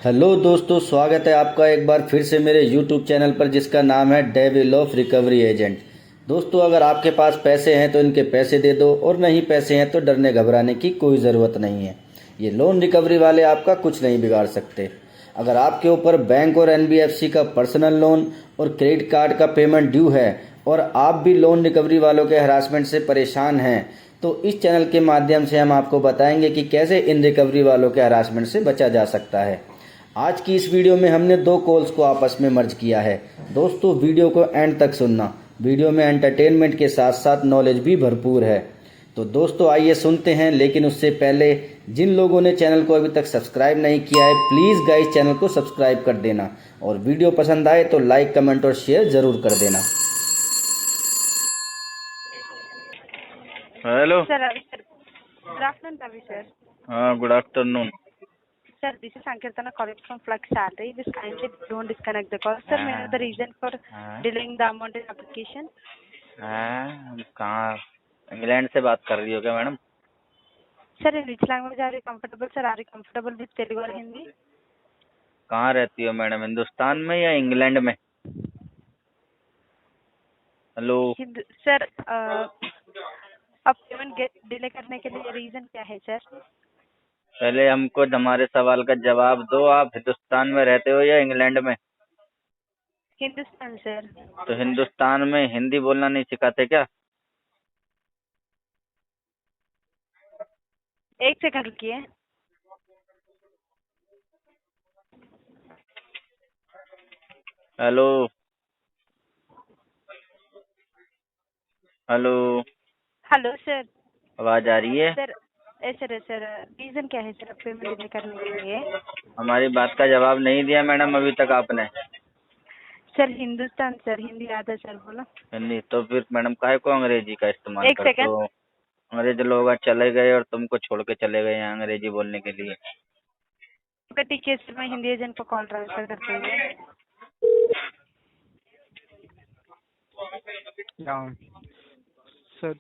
Hello दोस्तों, स्वागत है आपका एक बार फिर से मेरे YouTube चैनल पर जिसका नाम है डेविल ऑफ रिकवरी एजेंट। दोस्तों, अगर आपके पास पैसे हैं तो इनके पैसे दे दो और नहीं पैसे हैं तो डरने घबराने की कोई ज़रूरत नहीं है। ये लोन रिकवरी वाले आपका कुछ नहीं बिगाड़ सकते। अगर आपके ऊपर बैंक और NBFC का पर्सनल लोन और क्रेडिट कार्ड का पेमेंट ड्यू है और आप भी लोन रिकवरी वालों के हरासमेंट से परेशान हैं, तो इस चैनल के माध्यम से हम आपको बताएंगे कि कैसे इन रिकवरी वालों के हरासमेंट से बचा जा सकता है। आज की इस वीडियो में हमने दो कॉल्स को आपस में मर्ज किया है। दोस्तों, वीडियो को एंड तक सुनना। वीडियो में एंटरटेनमेंट के साथ साथ नॉलेज भी भरपूर है। तो दोस्तों, आइए सुनते हैं। लेकिन उससे पहले जिन लोगों ने चैनल को अभी तक सब्सक्राइब नहीं किया है, प्लीज़ गाइस चैनल को सब्सक्राइब कर देना और वीडियो पसंद आए तो लाइक, कमेंट और शेयर ज़रूर कर देना। Hello. Sir, Ravi sir. Good afternoon, Ravi sir. हाँ, good afternoon. Sir, this is Sankirtana calling from Flux Salary. This kindly don't disconnect the call. Sir, may I know the reason for delaying the amount in application? कहाँ England से बात कर रही हो क्या madam? Sir, in which language are you comfortable, sir? Are you comfortable with Telugu or Hindi? कहाँ रहती हो मैडम, हिंदुस्तान में या इंग्लैंड में? हेलो। Hindu, sir, अब पेमेंट डिले करने के लिए रीजन क्या है सर? पहले हमको हमारे सवाल का जवाब दो, आप हिंदुस्तान में रहते हो या इंग्लैंड में? हिंदुस्तान सर। तो हिंदुस्तान में हिंदी बोलना नहीं सिखाते क्या? एक सेकंड रुकिए। Hello hello, hello sir. आवाज आ रही है? सर सर सर रीजन क्या है सर पेमेंट डिले करने के लिए? हमारी बात का जवाब नहीं दिया मैडम अभी तक आपने। सर हिंदुस्तान सर, हिंदी आता है सर, बोलो। हिंदी तो फिर मैडम काहे को अंग्रेजी का इस्तेमाल एक करते सेकंड। हो? अंग्रेज लोग आज चले गए और तुमको छोड़ के चले गए हैं अंग्रेजी बोलने के लिए। टीचर सर, मैं हिंदी एजेंट को कॉल ट्रांसफर करती हूँ। Sir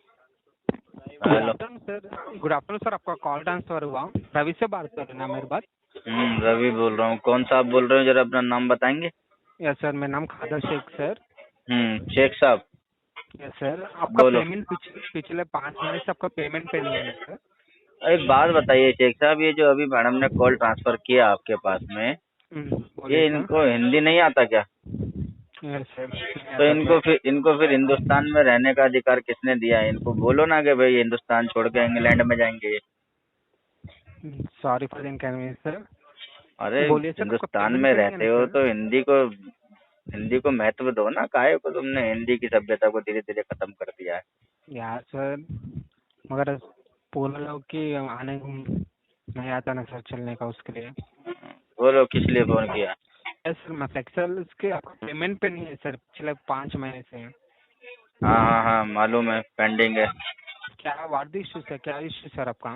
hello. Good afternoon sir, आपका कॉल ट्रांसफर हुआ। रवि से बात कर रहे हैं ना मेरी बात? रवि बोल रहा हूँ। कौन सा आप बोल रहे हो, जरा अपना नाम बताएंगे? यस सर, मेरा नाम खादर शेख सर। शेख साहब यस सर, आपका बोलो। पेमेंट पिछले 5 महीने से आपका पेमेंट पेंडिंग है सर। एक बात बताइए शेख साहब, ये जो अभी मैडम ने कॉल ट्रांसफर किया आपके पास में, बोलिए ये सर। इनको हिंदी नहीं आता क्या? Yes sir. तो इनको फिर हिंदुस्तान में रहने का अधिकार किसने दिया है? इनको बोलो ना कि भाई हिंदुस्तान छोड़ के इंग्लैंड में जाएंगे। Sorry for inconvenience sir. अरे बोलिए सर, आपका हिंदुस्तान पेमेंट में पेंडिंग है ना रहते हो सर? तो हिंदी को महत्व दो ना। काहे को तुमने हिंदी की सभ्यता को धीरे धीरे खत्म कर दिया है? यार सर, मगर बोल रहे हो कि आने नहीं आता ना सर चलने का, उसके लिए। बोलो किस लिए फोन किया? यस सर, मैं फ्लेक्सल के आपका पेमेंट पेंडिंग है सर पिछले 5 महीने से। हाँ हाँ हाँ, मालूम है पेंडिंग है। क्या वाट इश्यू है, क्या इश्यू सर आपका?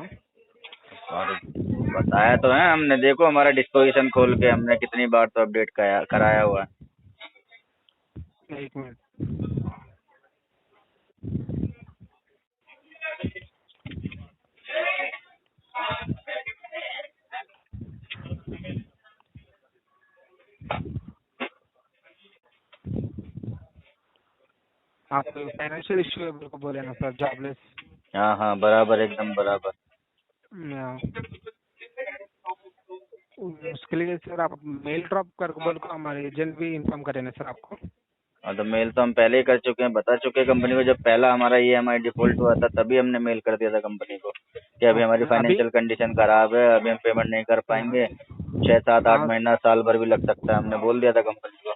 और बताया तो है हमने, देखो हमारा डिस्पोजिशन खोल के हमने कितनी बार तो अपडेट कराया हुआ है। एक मिनट। आप फाइनेंशियल इश्यू है बिल्कुल बोले ना सर, जॉबलेस। हाँ हाँ, बराबर, एकदम बराबर। उसके लिए सर आप मेल ड्रॉप कर बोल को हमारे एजेंट भी इन्फॉर्म करें ना सर आपको। हाँ तो मेल तो हम पहले ही कर चुके हैं, बता चुके हैं कंपनी को। जब पहला हमारा EMI डिफॉल्ट हुआ था तभी हमने मेल कर दिया था कंपनी को कि अभी हमारी ओके अभी। फाइनेंशियल कंडीशन खराब है, अभी हम पेमेंट नहीं कर पाएंगे, 6 7 8 हाँ महीना साल भर भी लग सकता है, हमने बोल दिया था कंपनी को।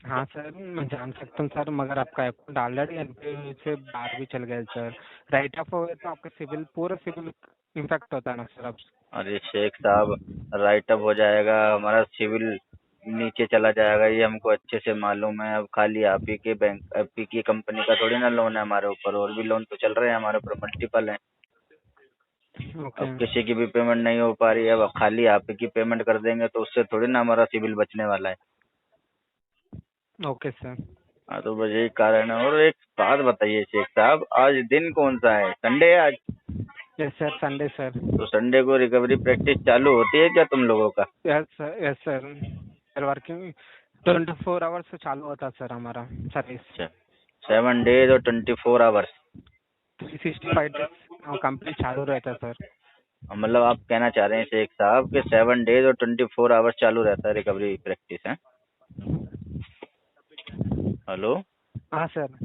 हाँ सर, मैं जान सकता हूँ सर, मगर आपका अकाउंट ऑलरेडी NPA से बाहर भी चल गया सर। राइट ऑफ हो गया तो आपका सिविल, पूरा सिविल इम्पैक्ट होता है ना सर अब। अरे शेख साहब, राइटअप हो जाएगा, हमारा सिविल नीचे चला जाएगा, ये हमको अच्छे से मालूम है। अब खाली आप ही के बैंक, आप ही की कंपनी का थोड़ी ना लोन है हमारे ऊपर, और भी लोन तो चल रहे हैं हमारे ऊपर, मल्टीपल हैं। ओके अब किसी की भी पेमेंट नहीं हो पा रही है, अब खाली आप ही की पेमेंट कर देंगे तो उससे थोड़ी ना हमारा सिविल बचने वाला है। Okay sir. हाँ तो बस यही कारण है। और एक बात बताइए शेख साहब, आज दिन कौन सा है? संडे है आज? Yes sir, Sunday sir. तो संडे को रिकवरी प्रैक्टिस चालू होती है क्या तुम लोगों का? Yes sir, sir working 24 hours से चालू होता सर हमारा सर्विस। अच्छा, 7 डेज और 24 आवर्स 365 डेज कंप्लीट चालू रहता सर। मतलब आप कहना चाह रहे हैं शेख साहब कि 7 डेज और 24 आवर्स चालू रहता है रिकवरी प्रैक्टिस है? हेलो। हाँ सर।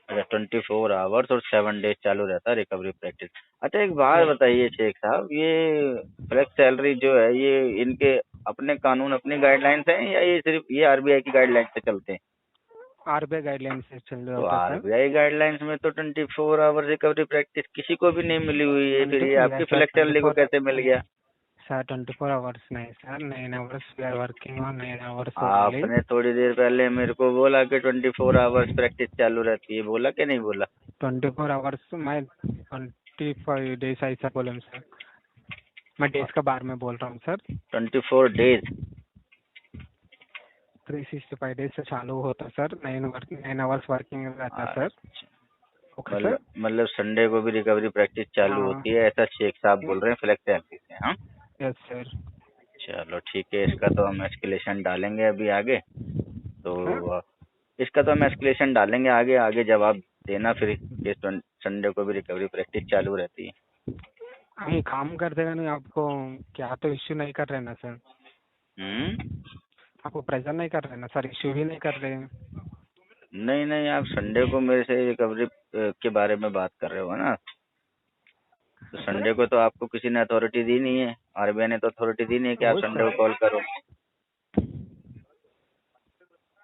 अच्छा, 24 आवर्स और 7 डेज चालू रहता है रिकवरी प्रैक्टिस। अच्छा, एक बात यस बताइए शेख साहब, ये फ्लेक्स सैलरी जो है ये इनके अपने कानून अपनी गाइडलाइंस हैं या ये सिर्फ ये आरबीआई की गाइडलाइंस से चलते हैं? आरबीआई गाइडलाइन से चल रहा तो होता सर। आरबीआई गाइडलाइंस में तो 24 आवर रिकवरी प्रैक्टिस किसी को भी नहीं मिली हुई है, फिर ये आपकी यस सर, फ्लेक्स सैलरी को 24 कैसे मिल गया? सर 24 आवर्स नहीं sir, 9 hours we are working on 9 hours only. आपने थोड़ी देर पहले मेरे को बोला कि 24 आवर्स प्रैक्टिस चालू रहती है, बोला कि नहीं बोला? 24 आवर्स मैं 25 डेज ऐसा बोले सर, मैं डेज का बारे में बोल रहा हूँ सर। 24 डेज 365 डेज से चालू होता सर, 9 आवर्स वर्किंग रहता सर। Okay sir. मतलब संडे को भी रिकवरी प्रैक्टिस चालू हाँ। होती है, ऐसा शेख साहब बोल रहे हैं फ्लेक्स सैलरी से? हाँ, यस सर। चलो ठीक है, इसका तो हम एस्केलेशन डालेंगे अभी आगे। सर तो इसका तो हम एस्केलेशन डालेंगे आगे, आगे जवाब देना फिर कि संडे को भी रिकवरी प्रैक्टिस चालू रहती है। हम काम करते हैं नहीं, आपको क्या तो इश्यू नहीं कर रहे ना सर? आपको प्रेशर नहीं कर रहे ना सर, इश्यू ही नहीं कर रहे हैं। नहीं नहीं, आप संडे को मेरे से रिकवरी के बारे में बात कर रहे हो ना? तो संडे को तो आपको किसी ने अथॉरिटी दी नहीं है, आरबीआई ने तो अथॉरिटी दी नहीं है कि आप वो संडे को सर, कॉल करो।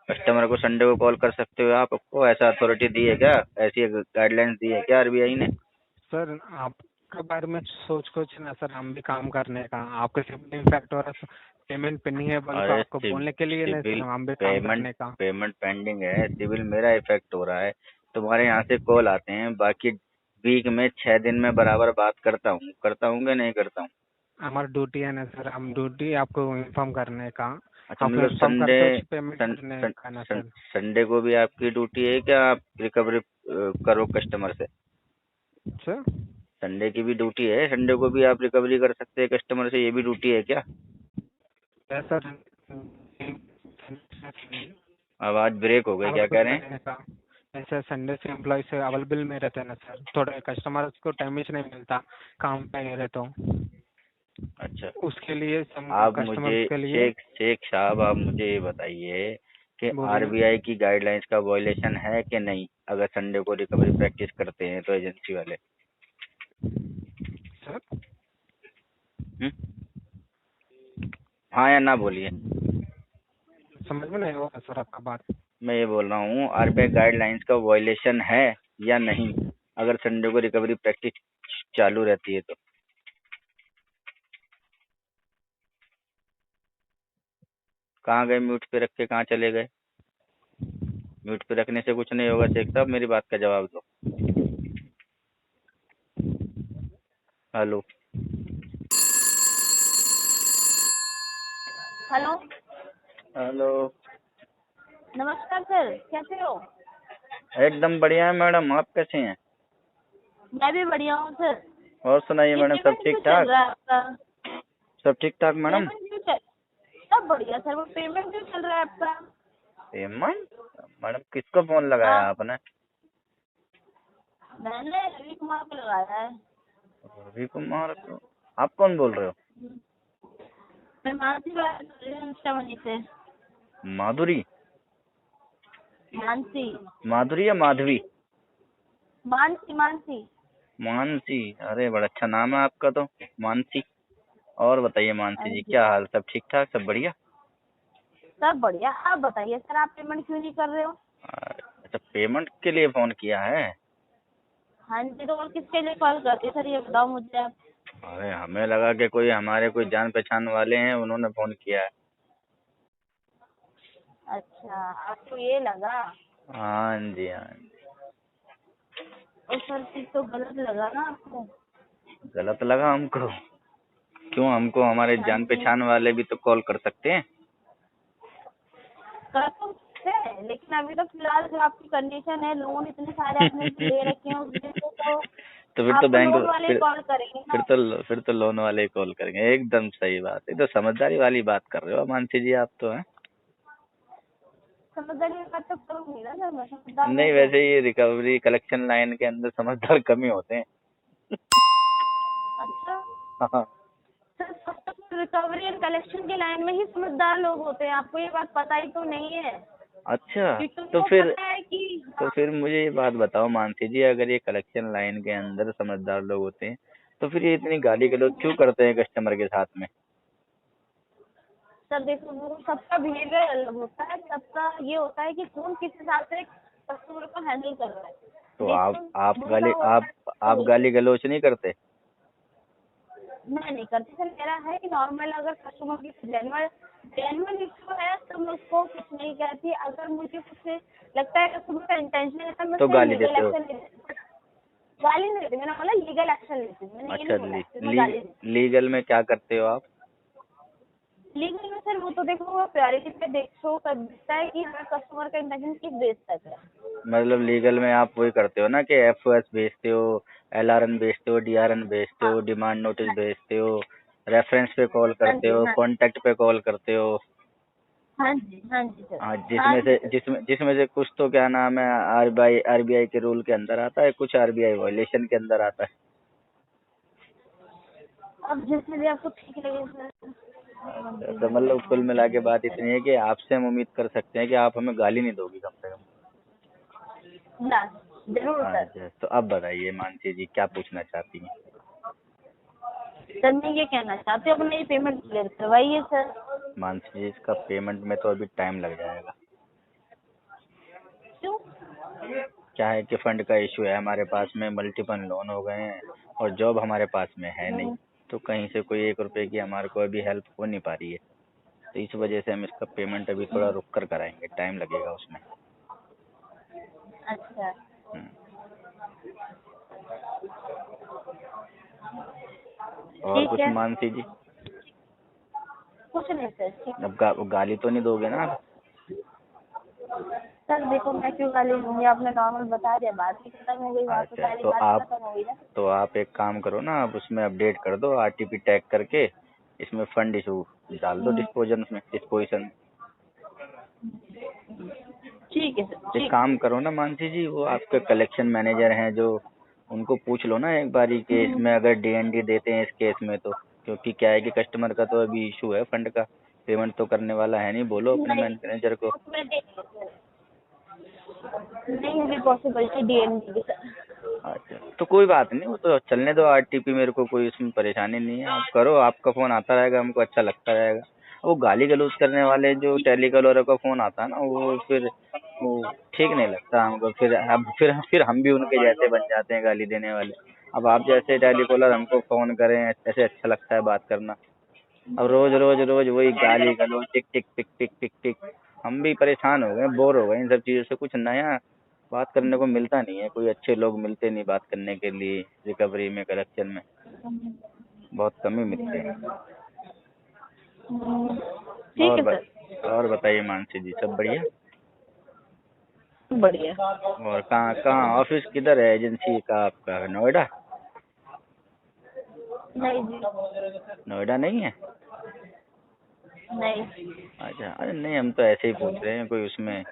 कस्टमर को संडे को कॉल कर सकते हो, आपको ऐसा अथॉरिटी दी है क्या? ऐसी गाइडलाइंस दी है क्या आरबीआई ने? सर आपके बारे में सोच कुछ ना सर, हम भी काम करने का, आपके सिविल इम्पैक्ट हो रहा है, पेमेंट पेंडिंग है बोल को अरे आपको बोलने के लिए नहीं सिविल सर, हम भी काम पेमेंट करने का। पेमेंट पेंडिंग है, सिविल मेरा इफेक्ट हो रहा है, तुम्हारे यहाँ से कॉल आते हैं, बाकी वीक में 6 दिन में बराबर बात करता हूँ कि नहीं करता हूँ? हमारा ड्यूटी है ना सर, हम ड्यूटी आपको इन्फॉर्म करने का। अच्छा, आप मतलब इन्फॉर्म करते हो पेमेंट करने का ना सर। संडे को भी आपकी ड्यूटी है क्या? आप रिकवरी करो कस्टमर से? सर संडे की भी ड्यूटी है, संडे को भी आप रिकवरी कर सकते हैं कस्टमर से, ये भी ड्यूटी है क्या? Yes sir. आवाज ब्रेक हो गई, क्या कह रहे हैं? ऐसा संडे से एम्प्लॉय से अवेलेबल में रहते हैं ना सर, थोड़ा कस्टमर को टाइम ही नहीं मिलता काम पे रहे तो अच्छा, उसके लिए आप मुझे कस्टमर्स के लिए। शेख साहब आप मुझे ये बताइए कि बोलिए आरबीआई की गाइडलाइंस का वायलेशन है कि नहीं अगर संडे को रिकवरी प्रैक्टिस करते हैं तो एजेंसी वाले? सर। हम्म? हाँ या ना बोलिए। समझ में नहीं होगा सर आपका बात। मैं ये बोल रहा हूँ आरबीआई गाइडलाइंस का वायलेशन है या नहीं अगर संडे को रिकवरी प्रैक्टिस चालू रहती है तो? कहाँ गए म्यूट पे रख के, कहाँ चले गए? म्यूट पे रखने से कुछ नहीं होगा शेख साहब, मेरी बात का जवाब दो। हेलो। हेलो। हेलो। नमस्कार सर, कैसे हो? एकदम बढ़िया है मैडम, आप कैसे हैं? मैं भी बढ़िया हूँ सर। और सुनाइए ये मैडम, सब पेमेंट ठीक क्यों ठाक? चल रहा है आपका? सब ठीक ठाक मैडम? पेमेंट क्यों चल सब बढ़िया सर, वो पेमेंट क्यों चल रहा है आपका? पेमेंट? मैडम किसको फोन लगाया हाँ, आपने? मैंने रवि कुमार को लगाया है। रवि कुमार को? आप कौन बोल रहे हो? मैं मानसी बात कर रही हूँ इंस्टामनी से। माधुरी? मानसी। माधुरी या माधवी? मानसी मानसी। मानसी? अरे बड़ा अच्छा नाम है आपका तो, मानसी। और बताइए मानसी हाँ जी, जी, क्या हाल, सब ठीक ठाक, सब बढ़िया? सब बढ़िया। आप बताइए सर, आप पेमेंट क्यों नहीं कर रहे हो? अच्छा, पेमेंट के लिए फोन किया है? हाँ जी, तो और किसके लिए कॉल करते सर, ये बताओ मुझे आप। अरे हमें लगा कि कोई हमारे कोई जान पहचान वाले हैं, उन्होंने फोन किया है। अच्छा, आपको ये लगा? हाँ जी, हाँ जी। और सर फिर तो गलत लगा ना आपको? गलत लगा हमको? क्यों, हमको हमारे हाँ जान जी, पहचान वाले भी तो कॉल कर सकते हैं। कर तो सकते हैं, लेकिन अभी तो फिलहाल जो आपकी कंडीशन है, लोन इतने सारे आपने ले रखे हैं, उसमें से तो तो फिर तो आपको बैंक लोन वाले फिर कॉल करेंगे ना। फिर तो लोन वाले ही कॉल करेंगे। एकदम सही बात है, तो समझदारी वाली बात कर रहे हो मानसी जी आप तो हैं। समझदारी की बात तो करूंगी ना सर, मैं समझदार नहीं, हूँ तो। वैसे ये रिकवरी कलेक्शन लाइन के अंदर समझदार कम ही होते हैं। अच्छा हाँ। सर, रिकवरी एंड कलेक्शन की लाइन में ही समझदार लोग होते हैं, आपको ये बात पता ही तो नहीं है। अच्छा, क्योंकि तो उनको फिर पता है कि तो फिर मुझे ये बात बताओ मानसी जी, अगर ये कलेक्शन लाइन के अंदर समझदार लोग होते हैं तो फिर ये इतनी गाली गलौज क्यों करते हैं कस्टमर के साथ में? सर देखो, वो सबका बिहेवियर अलग होता है, सबका ये होता है कि कौन किस हिसाब से कस्टमर को हैंडल कर रहा है। तो देखो दूसरा होता है आप तो गाली गलौज नहीं करते? मैं नहीं करती सर, मेरा है कि नॉर्मल अगर कस्टमर की जेन्युइन इशू है तो मैं उसको कुछ नहीं कहती। अगर मुझे कुछ लगता है कस्टमर का इंटेंशन है तो मैं तो उससे गाली लीगल देते हो? एक्शन लेती। गाली नहीं देती, मैंने बोला लीगल एक्शन लेती हूँ, मैंने ये अच्छा, नहीं बोला कि मैं गाली देती। लीगल में क्या करते हो आप? लीगल में सर वो तो देखो, वो प्रायोरिटी पे देखो कर दिखता है कि हमारे कस्टमर का इंटेंशन किस बेस तक है। मतलब लीगल में आप वही करते हो ना कि एफओएस भेजते हो, एलआरएन भेजते हो, डीआरएन भेजते हाँ हो, डिमांड नोटिस भेजते हो, रेफरेंस पे कॉल हाँ करते जी हो, हाँ कॉन्टेक्ट पे कॉल करते हो। हाँ जी सर। हाँ, हाँ जिसमें जी से सर। जिसमें से कुछ तो क्या नाम है आरबीआई के रूल के अंदर आता है, कुछ आरबीआई वायलेशन के अंदर आता है। अब जिसमें भी आपको ठीक लगे सर। तो मतलब कुल मिला के बात इतनी है कि आपसे हम उम्मीद कर सकते हैं कि आप हमें गाली नहीं दोगी कम से कम। ना, जरूर सर। अच्छा, तो अब बताइए मानसी जी क्या पूछना चाहती हैं? सर मैं ये कहना चाहती हूँ, अपना ये पेमेंट क्लियर करवाइए सर। मानसी जी, इसका पेमेंट में तो अभी टाइम लग जाएगा। क्यों? क्या है कि फंड का इशू है, हमारे पास में मल्टीपल लोन हो गए हैं और जॉब हमारे पास में है नहीं, तो कहीं से कोई 1 रुपए की हमारे को अभी हेल्प हो नहीं पा रही है। तो इस वजह से हम इसका पेमेंट अभी थोड़ा रुक कर कराएंगे, टाइम लगेगा उसमें। अच्छा हम्म। और ठीक कुछ है, मानसी जी? कुछ नहीं सर, ठीक है। अब गाली तो नहीं दोगे ना आप? सर देखो, मैं क्यों गाली दूंगी, आपने नॉर्मल बता दिया, बात ही खत्म हो गई, बात तो अच्छा, सारी बात खत्म हो गई ना। तो आप एक काम करो ना, आप उसमें अपडेट कर दो आरटीपी टैग करके, इसमें फंड इशू डाल दो डिस्पोजिशन में। ठीक है सर, एक ठीक काम करो ना मानसी जी, वो आपके कलेक्शन मैनेजर हैं जो, उनको पूछ लो ना एक बारी कि इसमें अगर डीएनडी देते हैं इस केस में तो, क्योंकि क्या है कि कस्टमर का तो अभी इशू है, फंड का पेमेंट तो करने वाला है नहीं। बोलो अपने नहीं, मैनेजर को। वो तो मैं देख लूँ सर। नहीं अभी पॉसिबिलिटी डीएनडी की सर। अच्छा, तो कोई बात नहीं, वो तो चलने दो आरटीपी, मेरे को कोई इसमें परेशानी नहीं है, आप करो, आपका फोन आता रहेगा, हमको अच्छा लगता रहेगा। वो गाली गलौज करने वाले जो टेलीकॉलर का फोन आता है ना, वो ठीक नहीं लगता हमको। फिर हम भी उनके जैसे बन जाते हैं गाली देने वाले। अब आप जैसे टेलीकॉलर हमको फोन करें, ऐसे अच्छा लगता है बात करना। अब रोज रोज रोज वही गाली गलौज, टिक टिक टिक टिक टिक टिक, हम भी परेशान हो गए, बोर हो गए इन सब चीजों से। कुछ नया बात करने को मिलता नहीं है, कोई अच्छे लोग मिलते नहीं बात करने के लिए, रिकवरी में कलेक्शन में बहुत कम ही मिलते हैं। ठीक है सर। और बताइए मानसी जी, सब बढ़िया? बढ़िया। और कहाँ कहाँ ऑफिस किधर है एजेंसी का आपका? नोएडा? नहीं जी, नोएडा नहीं है? नहीं। अच्छा, अरे नहीं, हम तो ऐसे ही पूछ रहे हैं, कोई उसमें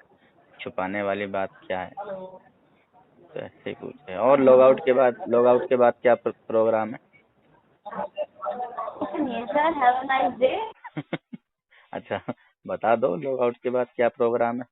छुपाने वाली बात क्या है, तो ऐसे ही पूछ रहे हैं। और लॉग आउट के बाद क्या प्रोग्राम है? कुछ नहीं है sir, have a nice day. अच्छा, बता दो लॉग आउट के बाद क्या प्रोग्राम है?